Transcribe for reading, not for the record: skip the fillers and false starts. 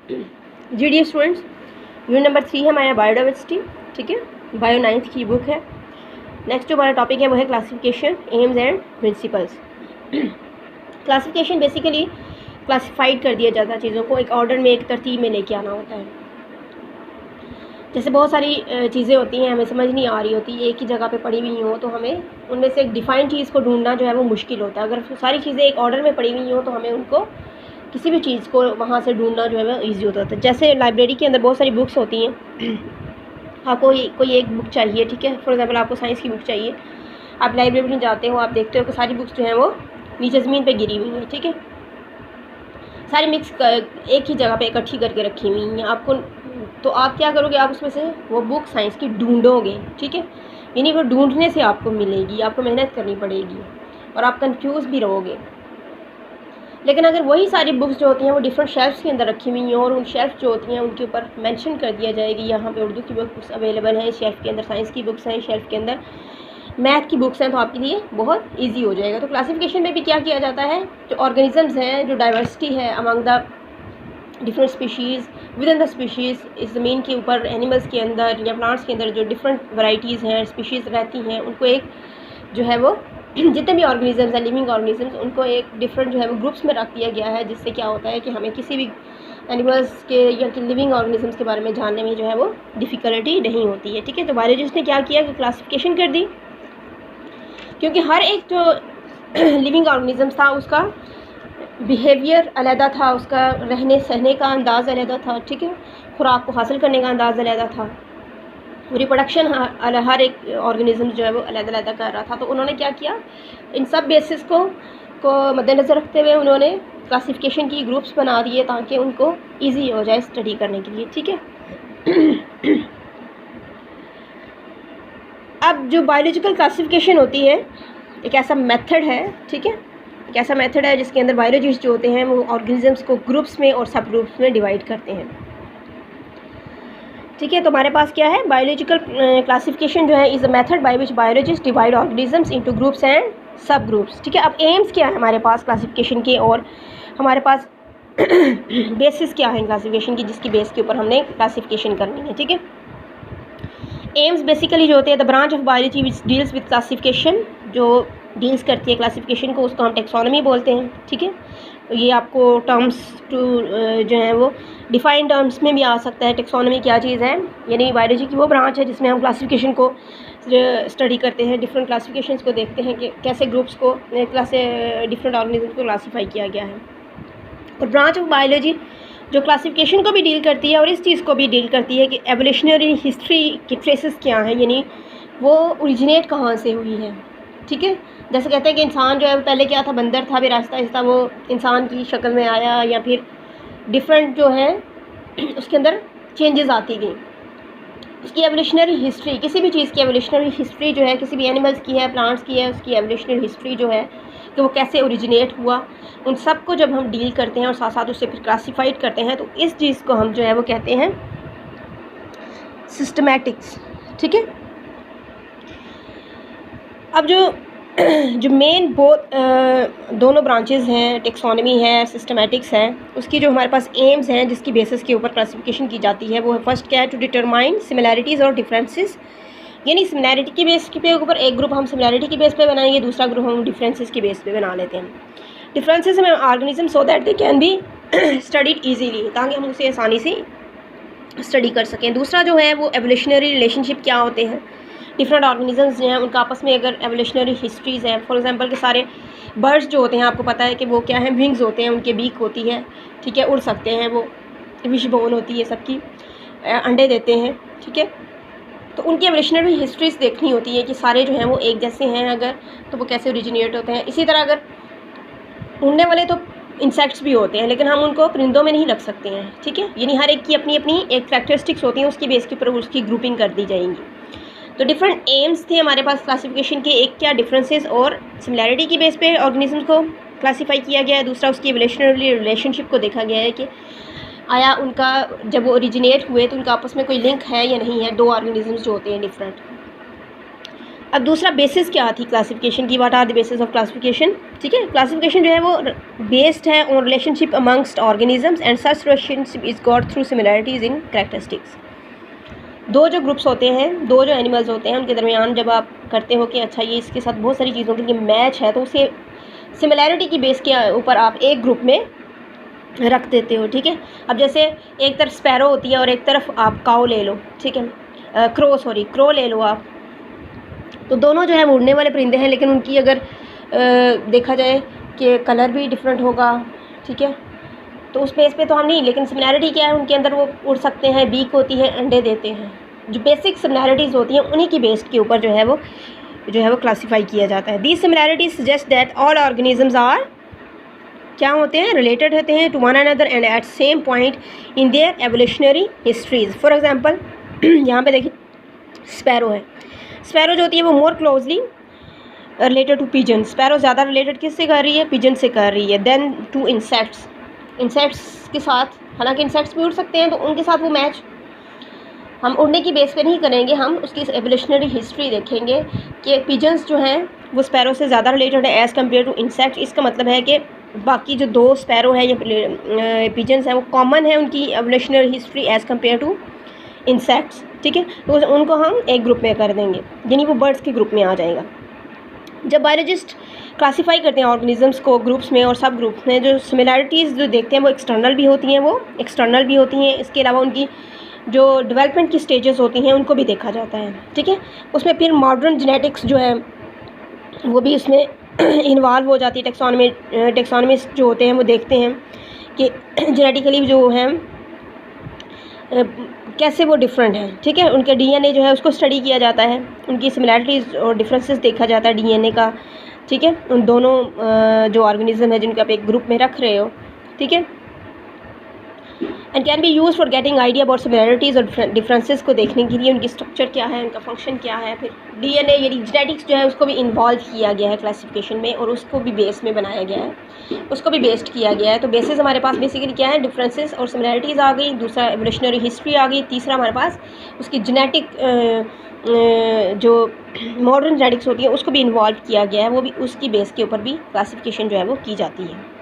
G D students, unit number 3 है हमारा biodiversity. ठीक है, बायो 9th की बुक है। नेक्स्ट जो हमारा टॉपिक है वो है classification, AIIMS and principles. Classification basically classified कर दिया जाता है चीज़ों को, एक ऑर्डर में, एक तरतीब में लेके आना होता है। जैसे बहुत सारी चीज़ें होती हैं, हमें समझ नहीं आ रही होती, एक ही जगह पे पड़ी हुई हो, तो हमें उनमें से एक डिफाइंड चीज़ को ढूंढना जो है वो मुश्किल होता है। अगर सारी चीज़ें एक ऑर्डर में पड़ी हुई हो तो हमें उनको किसी भी चीज़ को वहाँ से ढूंढना जो है वो ईजी होता है। जैसे लाइब्रेरी के अंदर बहुत सारी बुक्स होती हैं, आपको कोई एक बुक चाहिए, ठीक है, फॉर एग्जाम्पल आपको साइंस की बुक चाहिए, आप लाइब्रेरी में जाते हो, आप देखते हो कि सारी बुक्स जो हैं वो नीचे ज़मीन पे गिरी हुई हैं, ठीक है, सारी मिक्स एक ही जगह पे इकट्ठी करके रखी हुई हैं। आपको तो आप क्या करोगे, आप उसमें से वो बुक साइंस की ढूंढोगे, ठीक है, यानी वो ढूंढने से आपको मिलेगी, आपको मेहनत करनी पड़ेगी और आप कंफ्यूज भी रहोगे। लेकिन अगर वही सारी बुक्स जो होती हैं वो डिफरेंट शेल्फ्स के अंदर रखी हुई हैं और उन शेल्फ जो होती हैं उनके ऊपर मेंशन कर दिया जाएगी यहाँ पे उर्दू की बुक्स अवेलेबल हैं, शेल्फ के अंदर साइंस की बुक्स हैं, शेल्फ के अंदर मैथ की बुक्स हैं, तो आपके लिए बहुत इजी हो जाएगा। तो क्लासिफिकेशन में भी क्या किया जाता है, जो ऑर्गेनिजम्स हैं, जो डाइवर्सिटी है among the different species with in the species, इस ज़मीन के ऊपर एनिमल्स के अंदर या प्लांट्स के अंदर जो डिफरेंट वैराइटीज़ हैं, स्पीशीज़ रहती हैं, उनको एक जो है वो जितने भी ऑर्गेनिजम्स हैं, लिविंग ऑर्गेनिजम्स, उनको एक डिफरेंट जो है वो ग्रुप्स में रख दिया गया है, जिससे क्या होता है कि हमें किसी भी एनिमल्स के या लिविंग ऑर्गेनिजम्स के बारे में जानने में जो है वो डिफ़िकल्टी नहीं होती है। ठीक है, तो बायोलॉजिस्ट ने क्या किया कि क्लासिफिकेशन कर दी, क्योंकि हर एक जो लिविंग ऑर्गेनिजम्स था उसका बिहेवियर अलहदा था, उसका रहने सहने का अंदाज़ अलहदा था, ठीक है, खुराक को हासिल करने का अंदाज़ अलहदा था, रिप्रोडक्शन हर एक ऑर्गेनिज्म जो है वो अलग-अलग कर रहा था। तो उन्होंने क्या किया, इन सब बेसिस को मद्देनज़र रखते हुए उन्होंने क्लासिफिकेशन की ग्रुप्स बना दिए ताकि उनको इजी हो जाए स्टडी करने के लिए। ठीक है, अब जो बायोलॉजिकल क्लासिफिकेशन होती है एक ऐसा मेथड है, ठीक है, एक ऐसा मेथड है जिसके अंदर बायोलॉजिस्ट जो होते हैं वो ऑर्गेनिजम्स को ग्रुप्स में और सब ग्रुप्स में डिवाइड करते हैं। ठीक है, तो हमारे पास क्या है, बायोलॉजिकल क्लासिफिकेशन जो है is a method by which biologist divide organisms into groups and सब ग्रुप्स। ठीक है, अब एम्स क्या है हमारे पास क्लासिफिकेशन के और हमारे पास बेसिस क्या है क्लासिफिकेशन की, जिसकी बेस के ऊपर हमने क्लासिफिकेशन करनी है। ठीक है, एम्स बेसिकली जो होते हैं the branch of biology which deals with classification, जो डील्स करती है क्लासिफिकेशन को, उसको हम टेक्सोनॉमी बोलते हैं। ठीक है, तो ये आपको टर्म्स टू जो है वो डिफाइंड टर्म्स में भी आ सकता है। टेक्सोनॉमी क्या चीज़ है, यानी बायोलॉजी की वो ब्रांच है जिसमें हम क्लासिफिकेशन को स्टडी करते हैं, डिफरेंट क्लासिफिकेशंस को देखते हैं कि कैसे ग्रुप्स को डिफरेंट ऑर्गेनिज्म को क्लासीफाई किया गया है। और ब्रांच ऑफ बायोलॉजी जो क्लासिफिकेशन को भी डील करती है और इस चीज़ को भी डील करती है कि एवोल्यूशनरी हिस्ट्री की ट्रेसेस क्या हैं, यानी वो ओरिजिनेट कहाँ से हुई है। ठीक है, जैसे कहते हैं कि इंसान जो है पहले क्या था, बंदर था, फिर आहिस्ता आहिस्ता वो इंसान की शक्ल में आया, या फिर डिफरेंट जो है उसके अंदर चेंजेस आती गई। उसकी एवोल्यूशनरी हिस्ट्री, किसी भी चीज़ की एवोल्यूशनरी हिस्ट्री जो है, किसी भी एनिमल्स की है, प्लांट्स की है, उसकी एवोल्यूशनरी हिस्ट्री जो है कि वो कैसे ओरिजिनेट हुआ, उन सब को जब हम डील करते हैं और साथ साथ उससे फिर क्लासीफाइड करते हैं, तो इस चीज़ को हम जो है वो कहते हैं सिस्टमैटिक्स। ठीक है, अब जो मेन दोनों ब्रांचेस हैं, टेक्सोनॉमी है, सिस्टमैटिक्स है, उसकी जो हमारे पास एम्स हैं जिसकी बेसिस के ऊपर क्लासिफिकेशन की जाती है, वो फर्स्ट क्या है, टू डिटरमाइन सिमिलैरिटीज़ और डिफरेंसेस, यानी सिमिलैरिटी की बेस के ऊपर एक ग्रुप हम सिमिलैरिटी की बेस पे बनाएंगे, दूसरा ग्रुप हम डिफरेंसेस की बेस पे बना लेते हैं। डिफरेंसेस में organism so that they can be studied easily, ताकि हम उसे आसानी से स्टडी कर सकें। दूसरा जो है वो एवोल्यूशनरी रिलेशनशिप क्या होते हैं, डिफरेंट ऑर्गेनिजम्स जो हैं उनका आपस में अगर एवोल्यूशनरी हिस्ट्रीज़ हैं, फॉर एग्जांपल के सारे बर्ड्स जो होते हैं आपको पता है कि वो क्या है, विंग्स होते हैं, उनके बीक होती है, ठीक है, उड़ सकते हैं, वो विश बोन होती है सबकी, अंडे देते हैं। ठीक है, तो उनकी एवोल्यूशनरी हिस्ट्रीज़ देखनी होती है कि सारे जो हैं वो एक जैसे हैं अगर, तो वो कैसे ओरिजिनेट होते हैं। इसी तरह अगर उड़ने वाले तो इंसेक्ट्स भी होते हैं, लेकिन हम उनको परिंदों में नहीं रख सकते हैं। ठीक है, यानी हर एक की अपनी अपनी एक कैरेक्टरिस्टिक्स होती हैं, उसकी बेस के ऊपर उसकी ग्रुपिंग कर दी जाएंगी। तो डिफरेंट एम्स थे हमारे पास क्लासिफिकेशन के, एक क्या डिफरेंसेस और सिमिलैरिटी की बेस पे ऑर्गेनिज्म को क्लासीफाई किया गया है, दूसरा उसकी एवोल्यूशनरी रिलेशनशिप को देखा गया है कि आया उनका जब वो ओरिजिनेट हुए तो उनका आपस में कोई लिंक है या नहीं है, दो ऑर्गेनिजम्स जो होते हैं डिफरेंट। अब दूसरा बेसिस क्या थी क्लासिफिकेशन की, what are the basis of classification. ठीक है, क्लासिफिकेशन जो है वो बेस्ड है on relationship amongst organisms and such relationship is got through similarities in characteristics. दो जो ग्रुप्स होते हैं, दो जो एनिमल्स होते हैं, उनके दरमियान जब आप करते हो कि अच्छा ये इसके साथ बहुत सारी चीज़ों की मैच है, तो उसे सिमिलैरिटी की बेस के ऊपर आप एक ग्रुप में रख देते हो। ठीक है, अब जैसे एक तरफ स्पैरो होती है और एक तरफ आप काऊ ले लो, ठीक है, क्रो ले लो आप, तो दोनों जो है उड़ने वाले परिंदे हैं, लेकिन उनकी अगर देखा जाए कि कलर भी डिफरेंट होगा, ठीक है, तो उस बेस पे तो हम नहीं, लेकिन सिमिलैरिटी क्या है, उनके अंदर वो उड़ सकते हैं, बीक होती है, अंडे देते हैं, जो बेसिक सिमिलैरिटीज़ होती हैं उन्हीं की बेस के ऊपर जो है वो क्लासीफाई किया जाता है। These similarities suggest that all organisms are क्या होते हैं, रिलेटेड होते हैं to one another and at same point in their evolutionary histories. For example यहाँ पे देखिए स्पैरो है, स्पैरो जो होती है वो more closely related to pigeon, sparrow ज़्यादा रिलेटेड किससे कर रही है, पिजन से कर रही है, देन टू इंसेक्ट्स, इंसेक्ट्स के साथ, हालांकि इंसेक्ट्स भी उड़ सकते हैं तो उनके साथ वो मैच हम उड़ने की बेस पे नहीं करेंगे, हम उसकी एवोल्यूशनरी हिस्ट्री देखेंगे कि पिजन्स जो हैं वो स्पैरो से ज़्यादा रिलेटेड है एज़ कम्पेयर टू इंसेक्ट। इसका मतलब है कि बाकी जो दो स्पैरो है या पिजन्स हैं वो कॉमन है उनकी evolutionary history as compare to insects. ठीक है, तो उनको हम एक ग्रुप में कर देंगे, यानी वो बर्ड्स के ग्रुप में आ जाएगा। जब बायोलॉजिस्ट क्लासीफाई करते हैं ऑर्गेनिजम्स को ग्रुप्स में और सब ग्रुप्स में, जो सिमिलैरिटीज़ जो देखते हैं वो एक्सटर्नल भी होती हैं, इसके अलावा उनकी जो डेवलपमेंट की स्टेजेस होती हैं उनको भी देखा जाता है। ठीक है, उसमें फिर मॉडर्न जेनेटिक्स जो है वो भी इसमें इन्वॉल्व हो जाती है। टेक्सोनमिस्ट जो होते हैं वो देखते हैं कि जेनेटिकली जो हैं कैसे वो डिफरेंट है। ठीक है, उनके डीएनए जो है उसको स्टडी किया जाता है, उनकी सिमिलैरिटीज़ और डिफरेंसेस देखा जाता है डीएनए का। ठीक है, उन दोनों जो ऑर्गेनिज्म है जिनको आप एक ग्रुप में रख रहे हो, ठीक है, and can be use for getting idea about similarities और डिफरेंसेस को देखने के लिए उनकी स्ट्रक्चर क्या है, उनका फंक्शन क्या है। फिर डीएनए यानी जेनेटिक्स जो है उसको भी इन्वॉल्व किया गया है क्लासिफिकेशन में और उसको भी बेस में बनाया गया है, उसको भी बेस्ड किया गया है। तो बेसिस हमारे पास बेसिकली क्या है, डिफरेंसेस और सिमिलैरिटीज़ आ गई, दूसरा एवोल्यूशनरी हिस्ट्री आ गई, तीसरा हमारे पास उसकी जेनेटिक जो मॉडर्न जेनेटिक्स होती है उसको भी इन्वॉल्व किया गया है, वो भी उसकी बेस के ऊपर भी क्लासिफिकेशन जो है वो की जाती है।